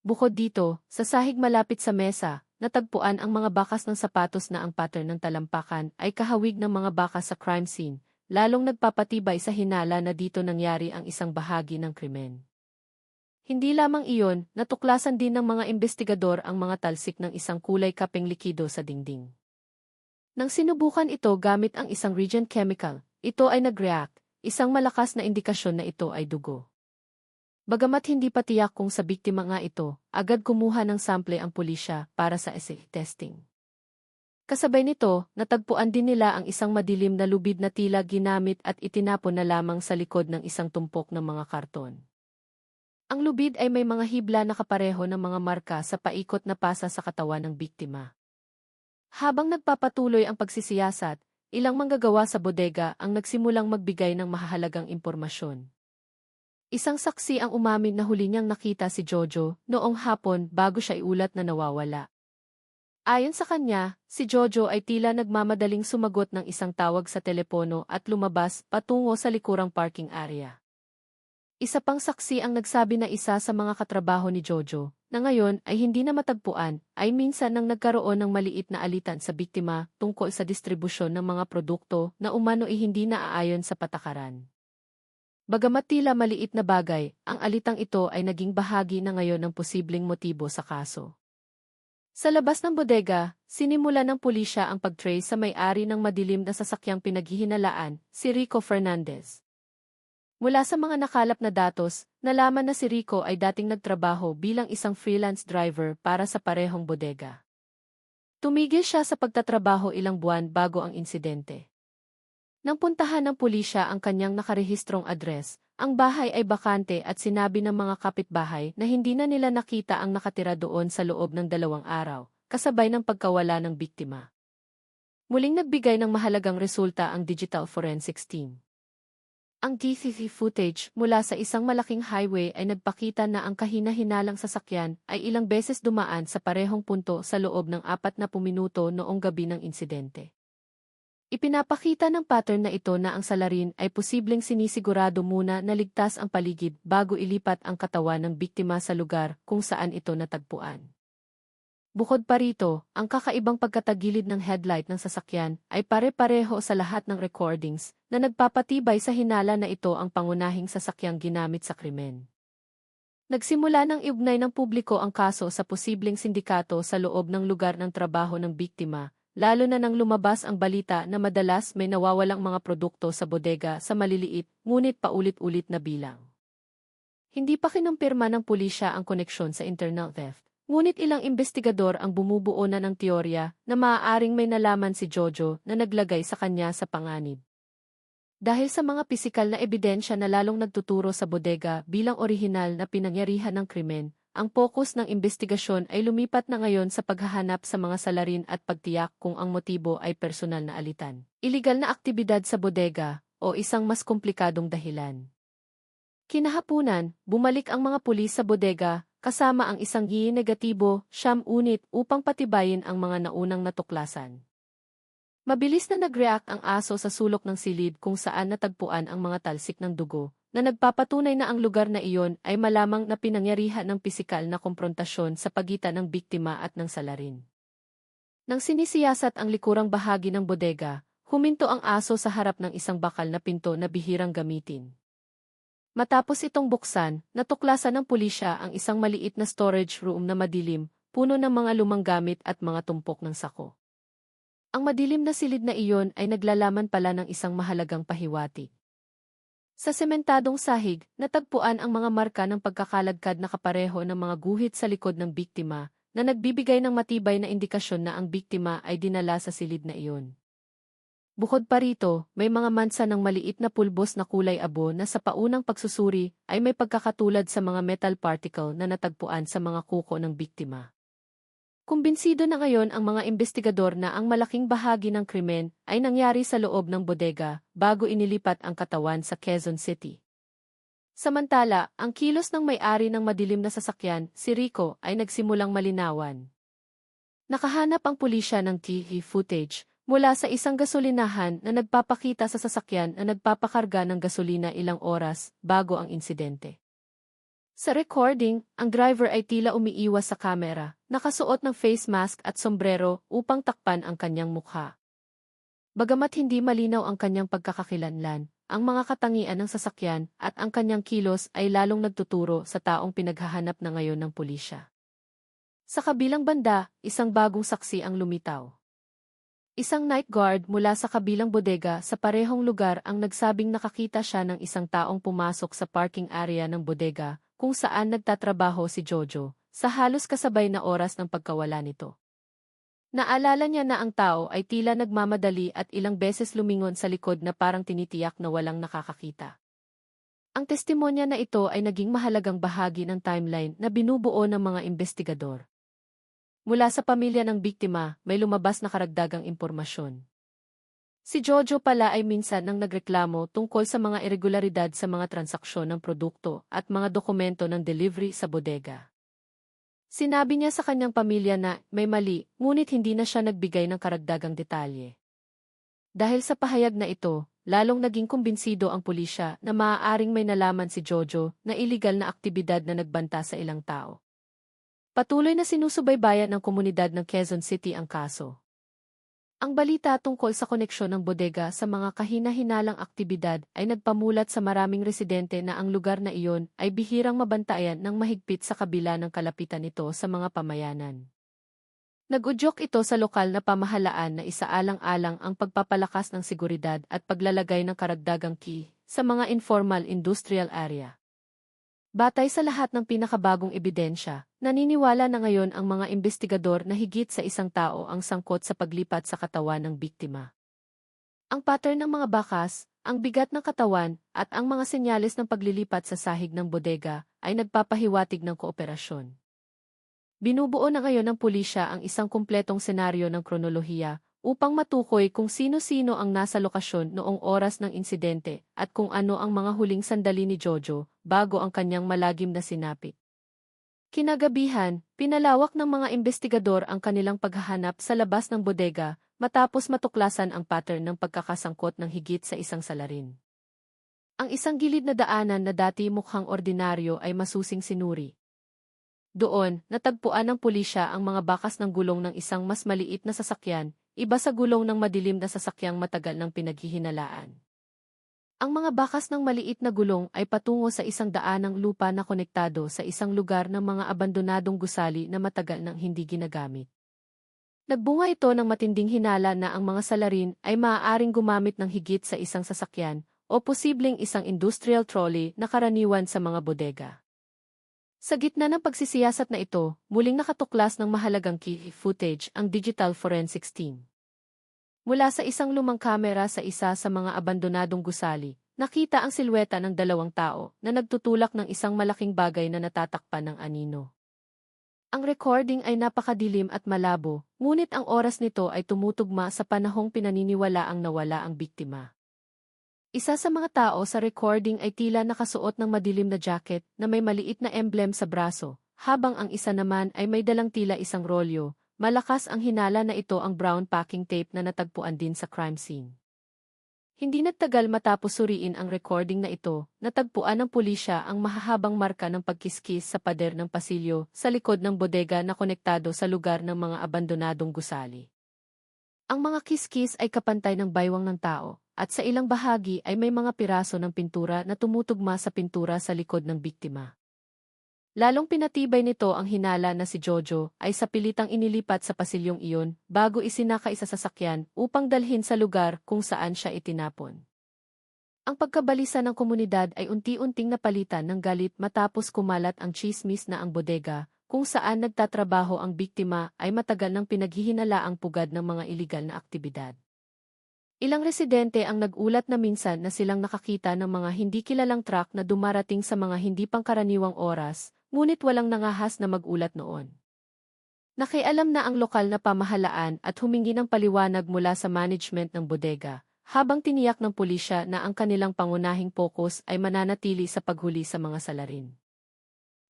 Bukod dito, sa sahig malapit sa mesa, natagpuan ang mga bakas ng sapatos na ang pattern ng talampakan ay kahawig ng mga bakas sa crime scene, lalong nagpapatibay sa hinala na dito nangyari ang isang bahagi ng krimen. Hindi lamang iyon, natuklasan din ng mga investigador ang mga talsik ng isang kulay kapeng likido sa dingding. Nang sinubukan ito gamit ang isang reagent chemical, ito ay nag-react, isang malakas na indikasyon na ito ay dugo. Bagamat hindi pa tiyak kung sa biktima nga ito, agad kumuha ng sample ang pulisya para sa assay testing. Kasabay nito, natagpuan din nila ang isang madilim na lubid na tila ginamit at itinapon na lamang sa likod ng isang tumpok ng mga karton. Ang lubid ay may mga hibla na kapareho ng mga marka sa paikot na pasa sa katawan ng biktima. Habang nagpapatuloy ang pagsisiyasat, ilang manggagawa sa bodega ang nagsimulang magbigay ng mahahalagang impormasyon. Isang saksi ang umamin na huli niyang nakita si Jojo noong hapon bago siya iulat na nawawala. Ayon sa kanya, si Jojo ay tila nagmamadaling sumagot ng isang tawag sa telepono at lumabas patungo sa likurang parking area. Isa pang saksi ang nagsabi na isa sa mga katrabaho ni Jojo, na ngayon ay hindi na matagpuan, ay minsan nang nagkaroon ng maliit na alitan sa biktima tungkol sa distribusyon ng mga produkto na umano ay hindi naaayon sa patakaran. Bagamat tila maliit na bagay, ang alitang ito ay naging bahagi na ngayon ng posibleng motibo sa kaso. Sa labas ng bodega, sinimula ng pulisya ang pag-trace sa may-ari ng madilim na sasakyang pinaghihinalaan, si Rico Fernandez. Mula sa mga nakalap na datos, nalaman na si Rico ay dating nagtrabaho bilang isang freelance driver para sa parehong bodega. Tumigil siya sa pagtatrabaho ilang buwan bago ang insidente. Nang puntahan ng pulisya ang kanyang nakarehistrong address, ang bahay ay bakante at sinabi ng mga kapitbahay na hindi na nila nakita ang nakatira doon sa loob ng 2 araw, kasabay ng pagkawala ng biktima. Muling nagbigay ng mahalagang resulta ang digital forensics team. Ang CCTV footage mula sa isang malaking highway ay nagpakita na ang kahina-hinalang sasakyan ay ilang beses dumaan sa parehong punto sa loob ng 40 minuto noong gabi ng insidente. Ipinapakita ng pattern na ito na ang salarin ay posibleng sinisigurado muna na ligtas ang paligid bago ilipat ang katawan ng biktima sa lugar kung saan ito natagpuan. Bukod pa rito, ang kakaibang pagkatagilid ng headlight ng sasakyan ay pare-pareho sa lahat ng recordings na nagpapatibay sa hinala na ito ang pangunahing sasakyang ginamit sa krimen. Nagsimula ng iugnay ng publiko ang kaso sa posibleng sindikato sa loob ng lugar ng trabaho ng biktima, lalo na nang lumabas ang balita na madalas may nawawalang mga produkto sa bodega sa maliliit ngunit paulit-ulit na bilang. Hindi pa kinumpirma ng pulisya ang koneksyon sa internal theft. Ngunit ilang investigador ang bumubuo na ng teorya na maaaring may nalaman si Jojo na naglagay sa kanya sa panganib. Dahil sa mga pisikal na ebidensya na lalong nagtuturo sa bodega bilang orihinal na pinangyarihan ng krimen, ang focus ng investigasyon ay lumipat na ngayon sa paghahanap sa mga salarin at pagtiyak kung ang motibo ay personal na alitan, iligal na aktibidad sa bodega, o isang mas komplikadong dahilan. Kinahapunan, bumalik ang mga pulis sa bodega, kasama ang isang negatibo, 9 unit upang patibayin ang mga naunang natuklasan. Mabilis na nag-react ang aso sa sulok ng silid kung saan natagpuan ang mga talsik ng dugo, na nagpapatunay na ang lugar na iyon ay malamang na pinangyarihan ng pisikal na komprontasyon sa pagitan ng biktima at ng salarin. Nang sinisiyasat ang likurang bahagi ng bodega, huminto ang aso sa harap ng isang bakal na pinto na bihirang gamitin. Matapos itong buksan, natuklasan ng pulisya ang isang maliit na storage room na madilim, puno ng mga lumang gamit at mga tumpok ng sako. Ang madilim na silid na iyon ay naglalaman pala ng isang mahalagang pahiwatig. Sa sementadong sahig, natagpuan ang mga marka ng pagkakalagkad na kapareho ng mga guhit sa likod ng biktima, na nagbibigay ng matibay na indikasyon na ang biktima ay dinala sa silid na iyon. Bukod pa rito, may mga mansa ng maliit na pulbos na kulay abo na sa paunang pagsusuri ay may pagkakatulad sa mga metal particle na natagpuan sa mga kuko ng biktima. Kumbinsido na ngayon ang mga investigador na ang malaking bahagi ng krimen ay nangyari sa loob ng bodega bago inilipat ang katawan sa Quezon City. Samantala, ang kilos ng may-ari ng madilim na sasakyan, si Rico, ay nagsimulang malinawan. Nakahanap ang pulisya ng TV footage mula sa isang gasolinahan na nagpapakita sa sasakyan na nagpapakarga ng gasolina ilang oras bago ang insidente. Sa recording, ang driver ay tila umiiwas sa kamera, nakasuot ng face mask at sombrero upang takpan ang kanyang mukha. Bagamat hindi malinaw ang kanyang pagkakakilanlan, ang mga katangian ng sasakyan at ang kanyang kilos ay lalong nagtuturo sa taong pinaghahanap na ngayon ng pulisya. Sa kabilang banda, isang bagong saksi ang lumitaw. Isang night guard mula sa kabilang bodega sa parehong lugar ang nagsabing nakakita siya ng isang taong pumasok sa parking area ng bodega kung saan nagtatrabaho si Jojo, sa halos kasabay na oras ng pagkawala nito. Naalala niya na ang tao ay tila nagmamadali at ilang beses lumingon sa likod na parang tinitiyak na walang nakakakita. Ang testimonya na ito ay naging mahalagang bahagi ng timeline na binubuo ng mga investigador. Mula sa pamilya ng biktima, may lumabas na karagdagang impormasyon. Si Jojo pala ay minsan nang nagreklamo tungkol sa mga irregularidad sa mga transaksyon ng produkto at mga dokumento ng delivery sa bodega. Sinabi niya sa kanyang pamilya na may mali, ngunit hindi na siya nagbigay ng karagdagang detalye. Dahil sa pahayag na ito, lalong naging kumbinsido ang pulisya na maaaring may nalaman si Jojo na iligal na aktibidad na nagbanta sa ilang tao. Patuloy na sinusubaybayan ng komunidad ng Quezon City ang kaso. Ang balita tungkol sa koneksyon ng bodega sa mga kahina-hinalang aktibidad ay nagpamulat sa maraming residente na ang lugar na iyon ay bihirang mabantayan ng mahigpit sa kabila ng kalapitan nito sa mga pamayanan. Nag-udyok ito sa lokal na pamahalaan na isaalang-alang ang pagpapalakas ng seguridad at paglalagay ng karagdagang key sa mga informal industrial area. Batay sa lahat ng pinakabagong ebidensya, naniniwala na ngayon ang mga investigador na higit sa isang tao ang sangkot sa paglipat sa katawan ng biktima. Ang pattern ng mga bakas, ang bigat ng katawan, at ang mga senyales ng paglilipat sa sahig ng bodega ay nagpapahiwatig ng kooperasyon. Binubuo na ngayon ng pulisya ang isang kumpletong senaryo ng kronolohiya upang matukoy kung sino-sino ang nasa lokasyon noong oras ng insidente at kung ano ang mga huling sandali ni Jojo bago ang kanyang malagim na sinapit. Kinagabihan, pinalawak ng mga investigador ang kanilang paghahanap sa labas ng bodega matapos matuklasan ang pattern ng pagkakasangkot ng higit sa isang salarin. Ang isang gilid na daanan na dati mukhang ordinaryo ay masusing sinuri. Doon, natagpuan ng pulisya ang mga bakas ng gulong ng isang mas maliit na sasakyan, iba sa gulong ng madilim na sasakyang matagal ng pinaghihinalaan. Ang mga bakas ng maliit na gulong ay patungo sa isang daanang lupa na konektado sa isang lugar ng mga abandonadong gusali na matagal nang hindi ginagamit. Nagbunga ito ng matinding hinala na ang mga salarin ay maaaring gumamit ng higit sa isang sasakyan o posibleng isang industrial trolley na karaniwan sa mga bodega. Sa gitna ng pagsisiyasat na ito, muling nakatuklas ng mahalagang key footage ang digital forensics team. Mula sa isang lumang kamera sa isa sa mga abandonadong gusali, nakita ang silweta ng dalawang tao na nagtutulak ng isang malaking bagay na natatakpan ng anino. Ang recording ay napakadilim at malabo, ngunit ang oras nito ay tumutugma sa panahong pinaniniwalaang nawala ang biktima. Isa sa mga tao sa recording ay tila nakasuot ng madilim na jacket na may maliit na emblem sa braso, habang ang isa naman ay may dalang tila isang rolyo. Malakas ang hinala na ito ang brown packing tape na natagpuan din sa crime scene. Hindi nagtagal matapos suriin ang recording na ito, natagpuan ng pulisya ang mahahabang marka ng pagkiskis sa pader ng pasilyo sa likod ng bodega na konektado sa lugar ng mga abandonadong gusali. Ang mga kiskis ay kapantay ng baywang ng tao, at sa ilang bahagi ay may mga piraso ng pintura na tumutugma sa pintura sa likod ng biktima. Lalong pinatibay nito ang hinala na si Jojo ay sa pilitang inilipat sa pasilyong iyon bago isinakay sa sasakyan upang dalhin sa lugar kung saan siya itinapon. Ang pagkabalisa ng komunidad ay unti-unting napalitan ng galit matapos kumalat ang tsismis na ang bodega, kung saan nagtatrabaho ang biktima ay matagal nang pinaghihinalaang pugad ng mga iligal na aktibidad. Ilang residente ang nag-ulat na minsan na silang nakakita ng mga hindi kilalang truck na dumarating sa mga hindi pangkaraniwang oras, ngunit walang nangahas na mag-ulat noon. Nakialam na ang lokal na pamahalaan at humingi ng paliwanag mula sa management ng bodega, habang tiniyak ng pulisya na ang kanilang pangunahing focus ay mananatili sa paghuli sa mga salarin.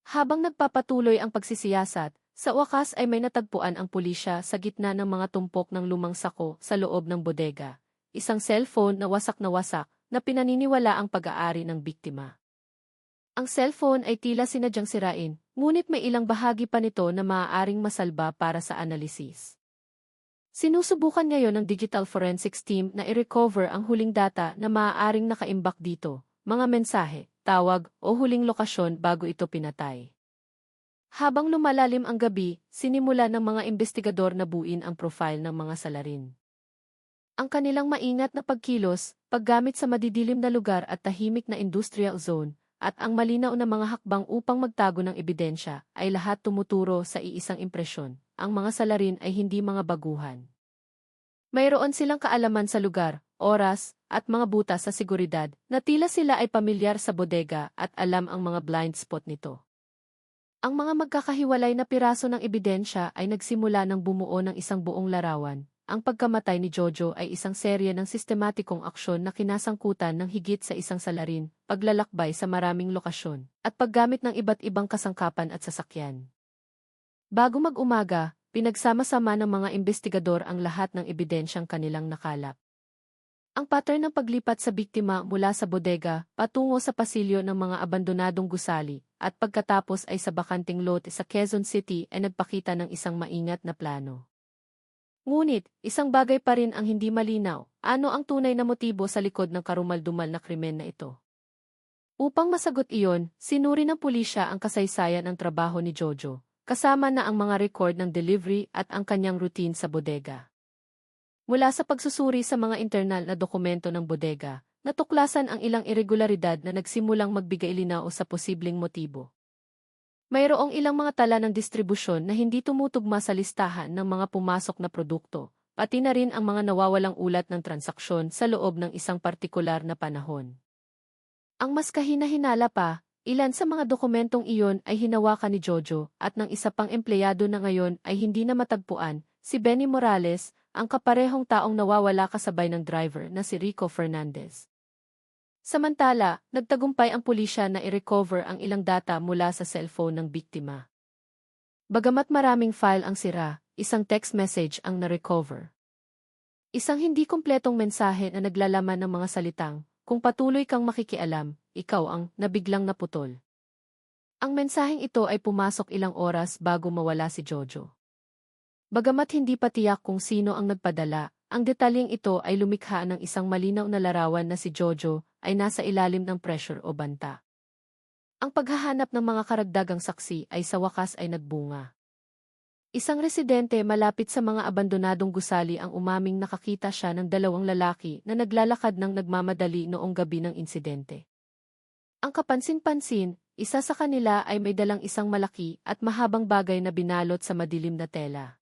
Habang nagpapatuloy ang pagsisiyasat, sa wakas ay may natagpuan ang pulisya sa gitna ng mga tumpok ng lumang sako sa loob ng bodega. Isang cellphone na wasak na pinaniniwala ang pag-aari ng biktima. Ang cellphone ay tila sinadyang sirain, ngunit may ilang bahagi pa nito na maaaring masalba para sa analisis. Sinusubukan ngayon ng digital forensics team na i-recover ang huling data na maaaring nakaimbak dito, mga mensahe, tawag o huling lokasyon bago ito pinatay. Habang lumalalim ang gabi, sinimula ng mga investigador na buuin ang profile ng mga salarin. Ang kanilang maingat na pagkilos, paggamit sa madidilim na lugar at tahimik na industrial zone, at ang malinaw na mga hakbang upang magtago ng ebidensya ay lahat tumuturo sa iisang impresyon. Ang mga salarin ay hindi mga baguhan. Mayroon silang kaalaman sa lugar, oras, at mga butas sa seguridad na tila sila ay pamilyar sa bodega at alam ang mga blind spot nito. Ang mga magkakahiwalay na piraso ng ebidensya ay nagsimula ng bumuo ng isang buong larawan. Ang pagkamatay ni Jojo ay isang serye ng sistematikong aksyon na kinasangkutan ng higit sa isang salarin, paglalakbay sa maraming lokasyon, at paggamit ng iba't ibang kasangkapan at sasakyan. Bago mag-umaga, pinagsama-sama ng mga investigador ang lahat ng ebidensyang kanilang nakalap. Ang pattern ng paglipat sa biktima mula sa bodega patungo sa pasilyo ng mga abandonadong gusali at pagkatapos ay sa bakanting lot sa Quezon City ay nagpakita ng isang maingat na plano. Ngunit, isang bagay pa rin ang hindi malinaw, ano ang tunay na motibo sa likod ng karumaldumal na krimen na ito. Upang masagot iyon, sinuri ng pulisya ang kasaysayan ng trabaho ni Jojo, kasama na ang mga record ng delivery at ang kanyang routine sa bodega. Mula sa pagsusuri sa mga internal na dokumento ng bodega, natuklasan ang ilang irregularidad na nagsimulang magbigay linaw sa posibleng motibo. Mayroong ilang mga tala ng distribusyon na hindi tumutugma sa listahan ng mga pumasok na produkto, pati na rin ang mga nawawalang ulat ng transaksyon sa loob ng isang partikular na panahon. Ang mas kahina-hinala pa, ilan sa mga dokumentong iyon ay hinawakan ni Jojo at ng isa pang empleyado na ngayon ay hindi na matagpuan, si Benny Morales, ang kaparehong taong nawawala kasabay ng driver na si Rico Fernandez. Samantala, nagtagumpay ang pulisya na i-recover ang ilang data mula sa cellphone ng biktima. Bagamat maraming file ang sira, isang text message ang na-recover. Isang hindi kumpletong mensahe na naglalaman ng mga salitang, "Kung patuloy kang makikialam, ikaw ang nabiglang naputol." Ang mensaheng ito ay pumasok ilang oras bago mawala si Jojo. Bagamat hindi pa tiyak kung sino ang nagpadala, ang detalyeng ito ay lumikha ng isang malinaw na larawan na si Jojo ay nasa ilalim ng pressure o banta. Ang paghahanap ng mga karagdagang saksi ay sa wakas ay nagbunga. Isang residente malapit sa mga abandonadong gusali ang umaming nakakita siya ng dalawang lalaki na naglalakad ng nagmamadali noong gabi ng insidente. Ang kapansin-pansin, isa sa kanila ay may dalang isang malaki at mahabang bagay na binalot sa madilim na tela.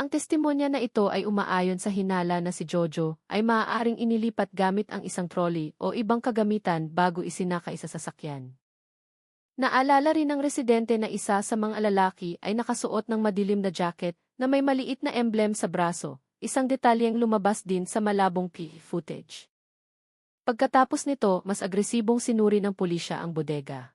Ang testimonya na ito ay umaayon sa hinala na si Jojo ay maaaring inilipat gamit ang isang trolley o ibang kagamitan bago isinakay sa sasakyan. Naalala rin ng residente na isa sa mga lalaki ay nakasuot ng madilim na jacket na may maliit na emblem sa braso, isang detalyeng lumabas din sa malabong footage. Pagkatapos nito, mas agresibong sinuri ng pulisya ang bodega.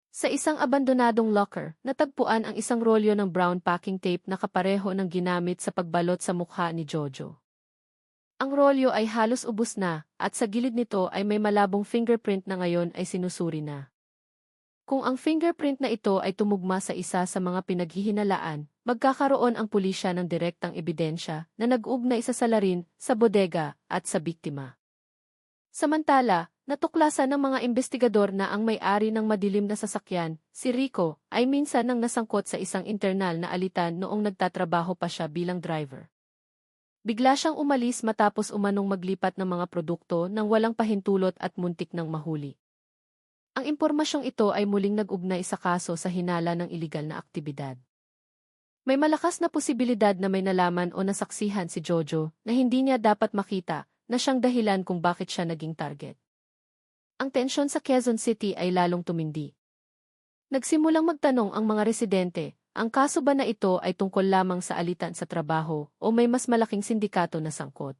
Sa isang abandonadong locker, natagpuan ang isang rolyo ng brown packing tape na kapareho ng ginamit sa pagbalot sa mukha ni Jojo. Ang rolyo ay halos ubos na, at sa gilid nito ay may malabong fingerprint na ngayon ay sinusuri na. Kung ang fingerprint na ito ay tumugma sa isa sa mga pinaghihinalaan, magkakaroon ang pulisya ng direktang ebidensya na nag-ugnay sa salarin, sa bodega, at sa biktima. Samantala, natuklasan ng mga investigador na ang may-ari ng madilim na sasakyan, si Rico, ay minsan nang nasangkot sa isang internal na alitan noong nagtatrabaho pa siya bilang driver. Bigla siyang umalis matapos umanong maglipat ng mga produkto nang walang pahintulot at muntik ng mahuli. Ang impormasyong ito ay muling nag-ugnay sa kaso sa hinala ng iligal na aktibidad. May malakas na posibilidad na may nalaman o nasaksihan si Jojo na hindi niya dapat makita na siyang dahilan kung bakit siya naging target. Ang tensyon sa Quezon City ay lalong tumindi. Nagsimulang magtanong ang mga residente, ang kaso ba na ito ay tungkol lamang sa alitan sa trabaho o may mas malaking sindikato na sangkot?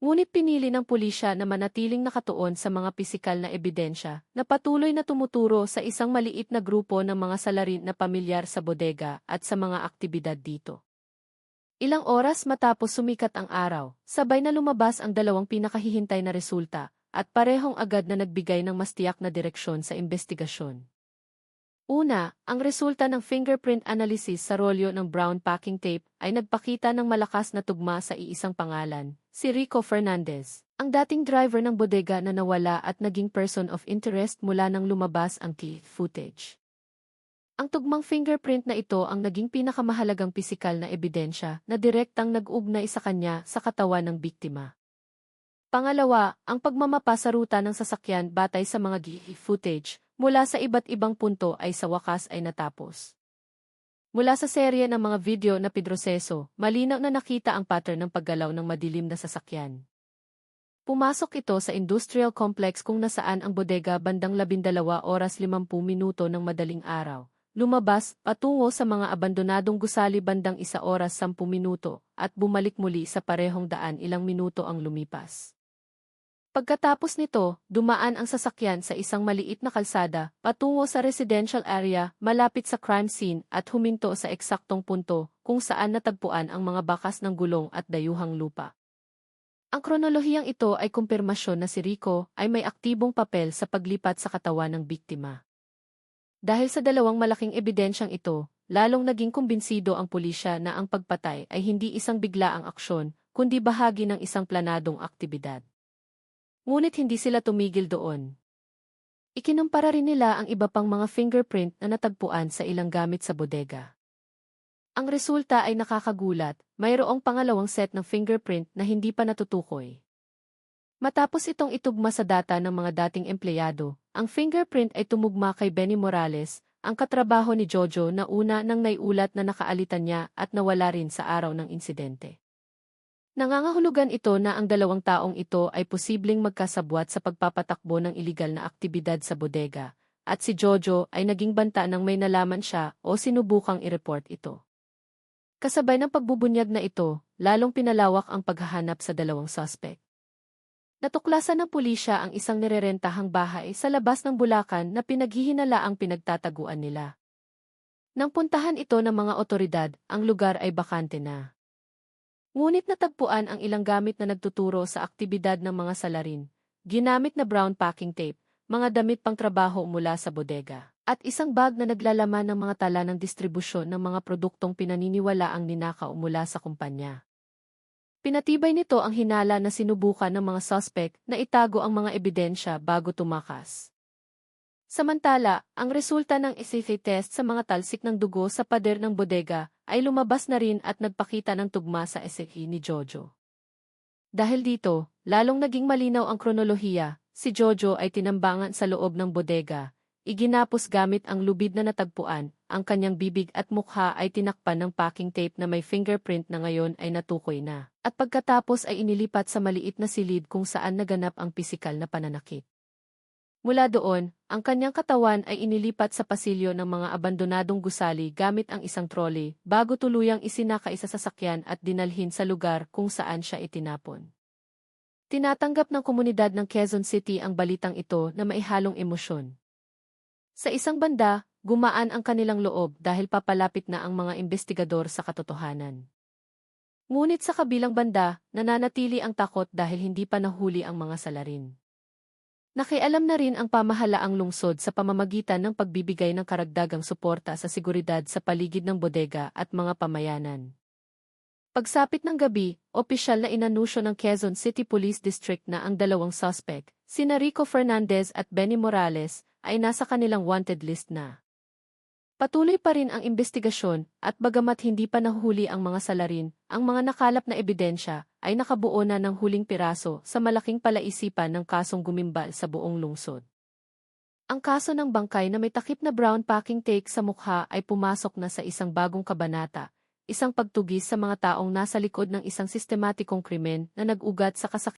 Ngunit pinili ng pulisya na manatiling nakatuon sa mga pisikal na ebidensya na patuloy na tumuturo sa isang maliit na grupo ng mga salarin na pamilyar sa bodega at sa mga aktibidad dito. Ilang oras matapos sumikat ang araw, sabay na lumabas ang dalawang pinakahihintay na resulta at parehong agad na nagbigay ng mas tiyak na direksyon sa investigasyon. Una, ang resulta ng fingerprint analysis sa rolyo ng brown packing tape ay nagpakita ng malakas na tugma sa iisang pangalan, si Rico Fernandez, ang dating driver ng bodega na nawala at naging person of interest mula nang lumabas ang footage. Ang tugmang fingerprint na ito ang naging pinakamahalagang pisikal na ebidensya na direktang nag-ugnay sa kanya sa katawan ng biktima. Pangalawa, ang pagmamapa sa ruta ng sasakyan batay sa mga footage mula sa iba't ibang punto ay sa wakas ay natapos. Mula sa serye ng mga video na pidroseso, malinaw na nakita ang pattern ng paggalaw ng madilim na sasakyan. Pumasok ito sa industrial complex kung nasaan ang bodega bandang 12:50 ng madaling araw. Lumabas, patungo sa mga abandonadong gusali bandang 1:10 at bumalik muli sa parehong daan ilang minuto ang lumipas. Pagkatapos nito, dumaan ang sasakyan sa isang maliit na kalsada, patungo sa residential area, malapit sa crime scene at huminto sa eksaktong punto kung saan natagpuan ang mga bakas ng gulong at dayuhang lupa. Ang kronolohiyang ito ay kumpirmasyon na si Rico ay may aktibong papel sa paglipat sa katawan ng biktima. Dahil sa dalawang malaking ebidensyang ito, lalong naging kumbinsido ang pulisya na ang pagpatay ay hindi isang biglaang aksyon, kundi bahagi ng isang planadong aktibidad. Ngunit hindi sila tumigil doon. Ikinumpara rin nila ang iba pang mga fingerprint na natagpuan sa ilang gamit sa bodega. Ang resulta ay nakakagulat, mayroong pangalawang set ng fingerprint na hindi pa natutukoy. Matapos itong itugma sa data ng mga dating empleyado, ang fingerprint ay tumugma kay Benny Morales, ang katrabaho ni Jojo na una nang naiulat na nakaalitan niya at nawala rin sa araw ng insidente. Nangangahulugan ito na ang dalawang taong ito ay posibleng magkasabwat sa pagpapatakbo ng iligal na aktibidad sa bodega, at si Jojo ay naging banta nang may nalaman siya o sinubukang i-report ito. Kasabay ng pagbubunyag na ito, lalong pinalawak ang paghahanap sa dalawang suspect. Natuklasan ng pulisya ang isang nirerentahang bahay sa labas ng Bulacan na pinaghihinalaang pinagtataguan nila. Nang puntahan ito ng mga otoridad, ang lugar ay bakante na. Ngunit natagpuan ang ilang gamit na nagtuturo sa aktibidad ng mga salarin, ginamit na brown packing tape, mga damit pang trabaho mula sa bodega, at isang bag na naglalaman ng mga tala ng distribusyon ng mga produktong pinaniniwalaang ninakaw mula sa kumpanya. Pinatibay nito ang hinala na sinubukan ng mga suspect na itago ang mga ebidensya bago tumakas. Samantala, ang resulta ng SFA test sa mga talsik ng dugo sa pader ng bodega ay lumabas na rin at nagpakita ng tugma sa SFA ni Jojo. Dahil dito, lalong naging malinaw ang kronolohiya, si Jojo ay tinambangan sa loob ng bodega, iginapos gamit ang lubid na natagpuan, ang kanyang bibig at mukha ay tinakpan ng packing tape na may fingerprint na ngayon ay natukoy na, at pagkatapos ay inilipat sa maliit na silid kung saan naganap ang pisikal na pananakit. Mula doon, ang kanyang katawan ay inilipat sa pasilyo ng mga abandonadong gusali gamit ang isang trolley bago tuluyang isinakaisa sa sasakyan at dinalhin sa lugar kung saan siya itinapon. Tinatanggap ng komunidad ng Quezon City ang balitang ito na maihalong emosyon. Sa isang banda, gumaan ang kanilang loob dahil papalapit na ang mga investigador sa katotohanan. Ngunit sa kabilang banda, nananatili ang takot dahil hindi pa nahuli ang mga salarin. Nakialam na rin ang pamahalaang lungsod sa pamamagitan ng pagbibigay ng karagdagang suporta sa seguridad sa paligid ng bodega at mga pamayanan. Pagsapit ng gabi, opisyal na inanusyo ng Quezon City Police District na ang dalawang suspect, sina Rico Fernandez at Benny Morales, ay nasa kanilang wanted list na. Patuloy pa rin ang investigasyon at bagamat hindi pa nahuli ang mga salarin, ang mga nakalap na ebidensya ay nakabuo na ng huling piraso sa malaking palaisipan ng kasong gumimbal sa buong lungsod. Ang kaso ng bangkay na may takip na brown packing tape sa mukha ay pumasok na sa isang bagong kabanata, isang pagtugis sa mga taong nasa likod ng isang sistematikong krimen na nag-ugat sa kasakiman